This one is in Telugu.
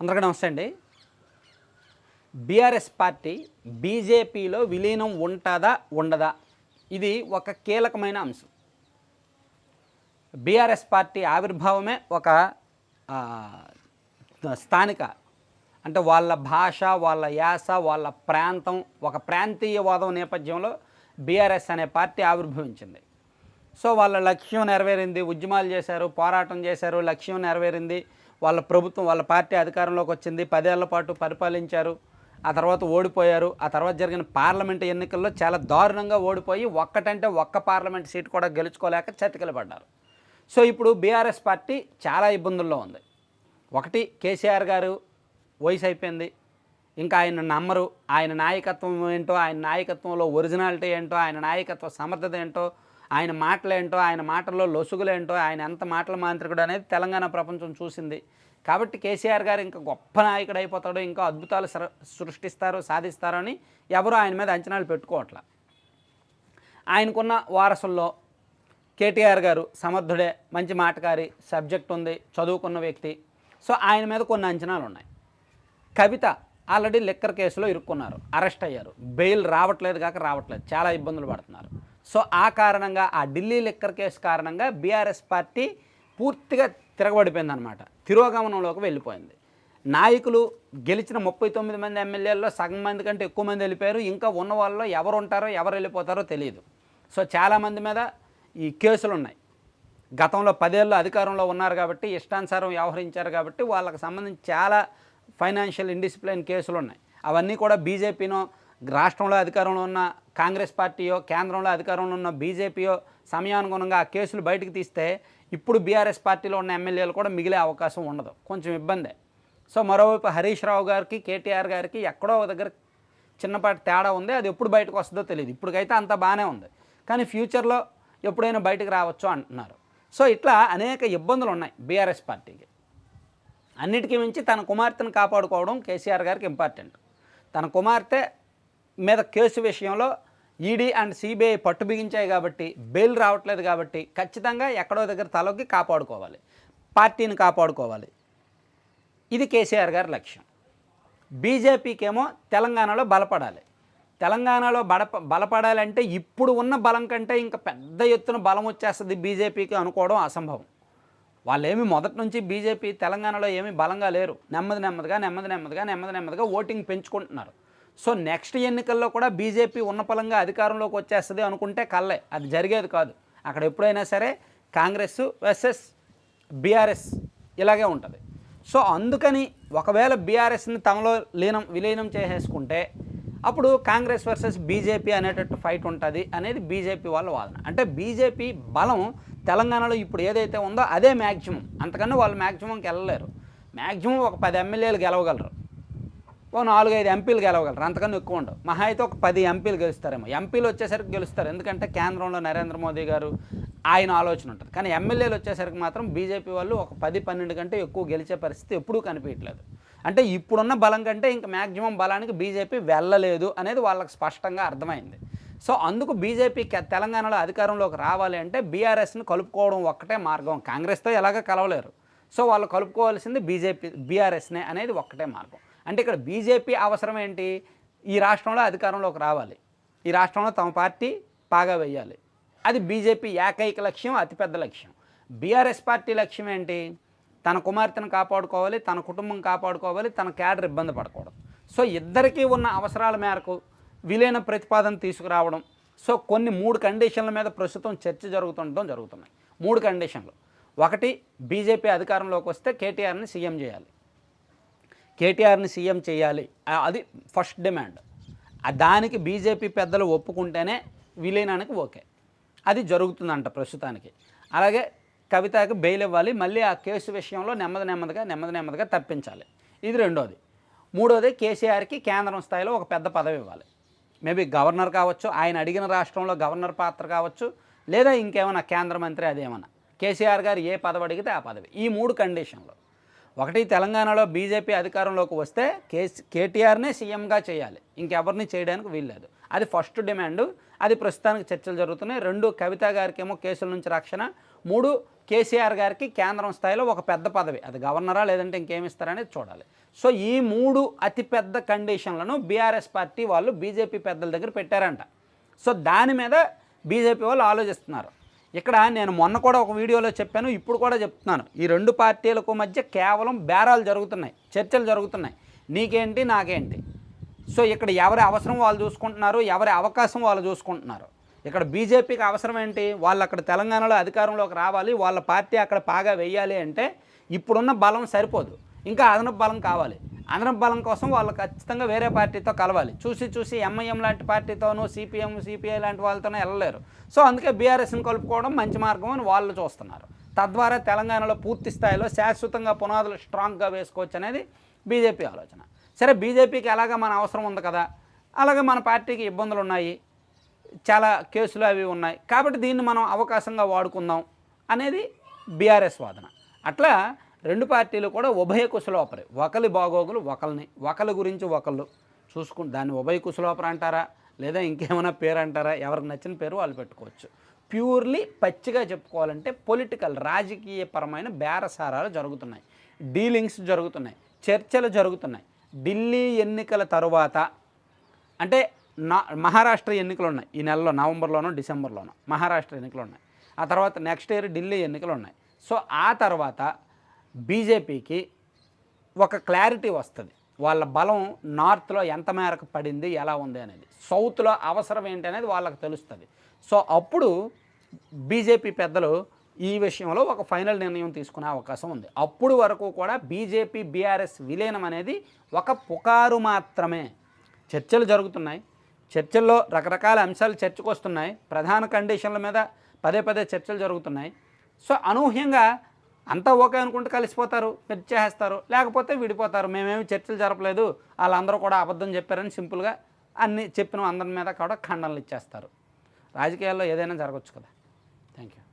అందరికీ నమస్తే అండి. బీఆర్ఎస్ పార్టీ బీజేపీలో విలీనం ఉంటుందా ఉండదా, ఇది ఒక కీలకమైన అంశం. బీఆర్ఎస్ పార్టీ ఆవిర్భావమే ఒక స్థానిక, అంటే వాళ్ళ భాష, వాళ్ళ యాస, వాళ్ళ ప్రాంతం, ఒక ప్రాంతీయవాదం నేపథ్యంలో బీఆర్ఎస్ అనే పార్టీ ఆవిర్భవించింది. సో వాళ్ళ లక్ష్యం నెరవేరింది, ఉద్యమాలు చేశారు, పోరాటం చేశారు, లక్ష్యం నెరవేరింది. వాళ్ళ ప్రభుత్వం, వాళ్ళ పార్టీ అధికారంలోకి వచ్చింది, 10 ఏళ్ల పాటు పరిపాలించారు. ఆ తర్వాత ఓడిపోయారు. ఆ తర్వాత జరిగిన పార్లమెంటు ఎన్నికల్లో చాలా దారుణంగా ఓడిపోయి ఒక్క పార్లమెంట్ సీటు కూడా గెలుచుకోలేక చతికిలబడ్డారు. సో ఇప్పుడు బీఆర్ఎస్ పార్టీ చాలా ఇబ్బందుల్లో ఉంది. ఒకటి, కేసీఆర్ గారు వయసు అయిపోయింది, ఇంకా ఆయన నమ్మరు. ఆయన నాయకత్వం ఏంటో, ఆయన నాయకత్వంలో ఒరిజినాలిటీ ఏంటో, ఆయన నాయకత్వ సమర్థత ఏంటో, ఆయన మాటలేంటో, ఆయన మాటల్లో లొసుగులేంటో, ఆయన ఎంత మాటల మాంత్రికుడు అనేది తెలంగాణ ప్రపంచం చూసింది. కాబట్టి కేసీఆర్ గారు ఇంకా గొప్ప నాయకుడు అయిపోతాడు, ఇంకా అద్భుతాలు సృష్టిస్తారు, సాధిస్తారు అని ఎవరు ఆయన మీద అంచనాలు పెట్టుకోవట్లా. ఆయనకున్న వారసుల్లో కేటీఆర్ గారు సమర్థుడే, మంచి మాటకారి, సబ్జెక్ట్ ఉంది, చదువుకున్న వ్యక్తి. సో ఆయన మీద కొన్ని అంచనాలు ఉన్నాయి. కవిత ఆల్రెడీ లిక్కర్ కేసులో ఇరుక్కున్నారు, అరెస్ట్ అయ్యారు, బెయిల్ రావట్లేదు, చాలా ఇబ్బందులు పడుతున్నారు. సో ఆ కారణంగా, ఆ ఢిల్లీ లిక్కర్ కేసు కారణంగా బీఆర్ఎస్ పార్టీ పూర్తిగా తిరగబడిపోయిందనమాట, తిరోగమనంలోకి వెళ్ళిపోయింది. నాయకులు గెలిచిన 39 మంది ఎమ్మెల్యేల్లో సగం మంది కంటే ఎక్కువ మంది వెళ్ళిపోయారు. ఇంకా ఉన్న వాళ్ళలో ఎవరు ఉంటారో ఎవరు వెళ్ళిపోతారో తెలియదు. సో చాలామంది మీద ఈ కేసులు ఉన్నాయి. గతంలో 10 ఏళ్ళు అధికారంలో ఉన్నారు కాబట్టి, ఇష్టానుసారం వ్యవహరించారు కాబట్టి వాళ్ళకి సంబంధించి చాలా ఫైనాన్షియల్ ఇండిసిప్లిన్ కేసులు ఉన్నాయి. అవన్నీ కూడా బీజేపీనో, రాష్ట్రంలో అధికారంలో ఉన్న కాంగ్రెస్ పార్టీయో, కేంద్రంలో అధికారంలో ఉన్న బీజేపీయో సమయానుగుణంగా ఆ కేసులు బయటకు తీస్తే ఇప్పుడు బీఆర్ఎస్ పార్టీలో ఉన్న ఎమ్మెల్యేలు కూడా మిగిలే అవకాశం ఉండదు, కొంచెం ఇబ్బందే. సో మరోవైపు హరీష్ రావు గారికి, కేటీఆర్ గారికి ఎక్కడో దగ్గర చిన్నపాటి తేడా ఉంది. అది ఎప్పుడు బయటకు వస్తుందో తెలియదు. ఇప్పటికైతే అంతా బాగానే ఉంది, కానీ ఫ్యూచర్లో ఎప్పుడైనా బయటకు రావచ్చు అంటున్నారు. సో ఇట్లా అనేక ఇబ్బందులు ఉన్నాయి బీఆర్ఎస్ పార్టీకి. అన్నిటికీ మించి తన కుమార్తెను కాపాడుకోవడం కేసీఆర్ గారికి ఇంపార్టెంట్. తన కుమార్తె మీద కేసు విషయంలో ఈడీ అండ్ సిబిఐ పట్టు బిగించాయి కాబట్టి, బెయిల్ రావట్లేదు కాబట్టి ఖచ్చితంగా ఎక్కడో దగ్గర తలొగ్గి కాపాడుకోవాలి, పార్టీని కాపాడుకోవాలి. ఇది కేసీఆర్ గారి లక్ష్యం. బీజేపీకేమో తెలంగాణలో బలపడాలి. తెలంగాణలో బలపడాలంటే ఇప్పుడు ఉన్న బలం కంటే ఇంకా పెద్ద ఎత్తున బలం వచ్చేస్తుంది బీజేపీకి అనుకోవడం అసంభవం. వాళ్ళేమి మొదటి నుంచి బీజేపీ తెలంగాణలో ఏమీ బలంగా లేరు. నెమ్మదిగా ఓటింగ్ పెంచుకుంటున్నారు. సో నెక్స్ట్ ఎన్నికల్లో కూడా బీజేపీ ఉన్నపలంగా అధికారంలోకి వచ్చేస్తుంది అనుకుంటే కల్లే, అది జరిగేది కాదు. అక్కడ ఎప్పుడైనా సరే కాంగ్రెస్ వర్సెస్ బీఆర్ఎస్ ఇలాగే ఉంటుంది. సో అందుకని ఒకవేళ బీఆర్ఎస్ని తమలో విలీనం చేసేసుకుంటే అప్పుడు కాంగ్రెస్ వర్సెస్ బీజేపీ అనేటట్టు ఫైట్ ఉంటుంది అనేది బీజేపీ వాళ్ళ వాదన. అంటే బీజేపీ బలం తెలంగాణలో ఇప్పుడు ఏదైతే ఉందో అదే మ్యాక్సిమం, అంతకన్నా వాళ్ళు మ్యాక్సిమంకి వెళ్ళలేరు. మ్యాక్సిమం ఒక 10 ఎమ్మెల్యేలు గెలవగలరు, ఓ 4-5 ఎంపీలు గెలవగలరు, అంతకన్నా ఎక్కువ ఉండవు. మహా అయితే ఒక 10 ఎంపీలు గెలుస్తారేమో. ఎంపీలు వచ్చేసరికి గెలుస్తారు, ఎందుకంటే కేంద్రంలో నరేంద్ర మోదీ గారు, ఆయన ఆలోచన ఉంటుంది. కానీ ఎమ్మెల్యేలు వచ్చేసరికి మాత్రం బీజేపీ వాళ్ళు ఒక 10-12 కంటే ఎక్కువ గెలిచే పరిస్థితి ఎప్పుడూ కనిపించట్లేదు. అంటే ఇప్పుడున్న బలం కంటే ఇంకా మ్యాక్సిమం బలానికి బీజేపీ వెళ్ళలేదు అనేది వాళ్ళకి స్పష్టంగా అర్థమైంది. సో అందుకు బీజేపీ తెలంగాణలో అధికారంలోకి రావాలి అంటే బీఆర్ఎస్ని కలుపుకోవడం ఒక్కటే మార్గం. కాంగ్రెస్తో ఎలాగ కలవలేరు. సో వాళ్ళు కలుపుకోవాల్సింది బీఆర్ఎస్నే అనేది ఒక్కటే మార్గం. అంటే ఇక్కడ బీజేపీ అవసరం ఏంటి? ఈ రాష్ట్రంలో అధికారంలోకి రావాలి, ఈ రాష్ట్రంలో తమ పార్టీ పాగా వేయాలి. అది బీజేపీ ఏకైక లక్ష్యం, అతిపెద్ద లక్ష్యం. బీఆర్ఎస్ పార్టీ లక్ష్యం ఏంటి? తన కుమార్తెను కాపాడుకోవాలి, తన కుటుంబం కాపాడుకోవాలి, తన క్యాడర్ ఇబ్బంది పడకూడదు. సో ఇద్దరికీ ఉన్న అవసరాల మేరకు విలీన ప్రతిపాదన తీసుకురావడం. సో కొన్ని 3 కండిషన్ల మీద ప్రస్తుతం చర్చ జరుగుతున్నాయి. 3 కండిషన్లు. ఒకటి, బీజేపీ అధికారంలోకి వస్తే కేటీఆర్ని సీఎం చేయాలి, అది ఫస్ట్ డిమాండ్. దానికి బీజేపీ పెద్దలు ఒప్పుకుంటేనే విలీనానికి ఓకే. అది జరుగుతుందంట ప్రస్తుతానికి. అలాగే కవితకి బెయిల్ ఇవ్వాలి, మళ్ళీ ఆ కేసు విషయంలో నెమ్మదిగా తప్పించాలి, ఇది రెండోది. మూడోది, కేసీఆర్కి కేంద్రం స్థాయిలో ఒక పెద్ద పదవి ఇవ్వాలి. మేబీ గవర్నర్ కావచ్చు, ఆయన అడిగిన రాష్ట్రంలో గవర్నర్ పాత్ర కావచ్చు, లేదా ఇంకేమైనా కేంద్ర మంత్రి, అదేమన్నా కేసీఆర్ గారు ఏ పదవి అడిగితే ఆ పదవి. ఈ 3 కండిషన్లు. ఒకటి, తెలంగాణలో బీజేపీ అధికారంలోకి వస్తే కేటీఆర్నే సీఎంగా చేయాలి, ఇంకెవరిని చేయడానికి వీల్లేదు, అది ఫస్ట్ డిమాండు. అది ప్రస్తుతానికి చర్చలు జరుగుతున్నాయి. 2, కవిత గారికి ఏమో కేసుల నుంచి రక్షణ. 3, కేసీఆర్ గారికి కేంద్రం స్థాయిలో ఒక పెద్ద పదవి, అది గవర్నరా లేదంటే ఇంకేమిస్తారనేది చూడాలి. సో ఈ 3 అతిపెద్ద కండిషన్లను బీఆర్ఎస్ పార్టీ వాళ్ళు బీజేపీ పెద్దల దగ్గర పెట్టారంట. సో దాని మీద బీజేపీ వాళ్ళు ఆలోచిస్తున్నారు. ఇక్కడ నేను మొన్న కూడా ఒక వీడియోలో చెప్పాను, ఇప్పుడు కూడా చెప్తున్నాను, ఈ 2 పార్టీలకు మధ్య కేవలం బేరాలు జరుగుతున్నాయి, చర్చలు జరుగుతున్నాయి, నీకేంటి నాకేంటి. సో ఇక్కడ ఎవరి అవసరం వాళ్ళు చూసుకుంటున్నారు, ఎవరి అవకాశం వాళ్ళు చూసుకుంటున్నారు. ఇక్కడ బీజేపీకి అవసరం ఏంటి, వాళ్ళు అక్కడ తెలంగాణలో అధికారంలోకి రావాలి, వాళ్ళ పార్టీ అక్కడ పాగా వేయాలి అంటే ఇప్పుడున్న బలం సరిపోదు, ఇంకా అదనపు బలం కావాలి. అదనపు బలం కోసం వాళ్ళు ఖచ్చితంగా వేరే పార్టీతో కలవాలి. చూసి ఎంఐఎం లాంటి పార్టీతోనూ సిపిఎం సిపిఐ లాంటి వాళ్ళతోనూ వెళ్ళలేరు. సో అందుకే బీఆర్ఎస్ని కలుపుకోవడం మంచి మార్గం అని వాళ్ళు చూస్తున్నారు. తద్వారా తెలంగాణలో పూర్తి స్థాయిలో శాశ్వతంగా పునాదులు స్ట్రాంగ్గా వేసుకోవచ్చు అనేది బీజేపీ ఆలోచన. సరే, బీజేపీకి ఎలాగ మన అవసరం ఉంది కదా, అలాగే మన పార్టీకి ఇబ్బందులు ఉన్నాయి, చాలా కేసులు అవి ఉన్నాయి, కాబట్టి దీన్ని మనం అవకాశంగా వాడుకుందాం అనేది బీఆర్ఎస్ వాదన. అట్లా 2 పార్టీలు కూడా ఉభయ కుశలోపరి, ఒకరి బాగోగులు ఒకరి గురించి ఒకళ్ళు చూసుకుని దాన్ని ఉభయ కుశలోపరి అంటారా లేదా ఇంకేమైనా పేరు అంటారా, ఎవరికి నచ్చిన పేరు వాళ్ళు పెట్టుకోవచ్చు. ప్యూర్లీ పచ్చిగా చెప్పుకోవాలంటే పొలిటికల్ రాజకీయపరమైన బేరసారాలు జరుగుతున్నాయి, డీలింగ్స్ జరుగుతున్నాయి, చర్చలు జరుగుతున్నాయి. ఢిల్లీ ఎన్నికల తరువాత అంటే మహారాష్ట్ర ఎన్నికలు ఉన్నాయి ఈ నెలలో, నవంబర్లోనో డిసెంబర్లోనో మహారాష్ట్ర ఎన్నికలు ఉన్నాయి. ఆ తర్వాత నెక్స్ట్ ఇయర్ ఢిల్లీ ఎన్నికలు ఉన్నాయి. సో ఆ తర్వాత బీజేపీకి ఒక క్లారిటీ వస్తుంది, వాళ్ళ బలం నార్త్లో ఎంత మేరకు పడింది, ఎలా ఉంది అనేది, సౌత్లో అవసరం ఏంటి అనేది వాళ్ళకి తెలుస్తుంది. సో అప్పుడు బీజేపీ పెద్దలు ఈ విషయంలో ఒక ఫైనల్ నిర్ణయం తీసుకునే అవకాశం ఉంది. అప్పుడు వరకు కూడా బీజేపీ బీఆర్ఎస్ విలీనం అనేది ఒక పుకారు మాత్రమే. చర్చలు జరుగుతున్నాయి, చర్చల్లో రకరకాల అంశాలు చర్చకు వస్తున్నాయి, ప్రధాన కండిషన్ల మీద పదే చర్చలు జరుగుతున్నాయి. సో అనూహ్యంగా అంతా ఓకే అనుకుంటే కలిసిపోతారు, చేస్తారు, లేకపోతే విడిపోతారు. మేమేమి చర్చలు జరపలేదు, వాళ్ళందరూ కూడా అబద్ధం చెప్పారని సింపుల్గా అన్ని చెప్పిన అందరి మీద కూడా ఖండనలు ఇచ్చేస్తారు. రాజకీయాల్లో ఏదైనా జరగవచ్చు కదా. Thank you.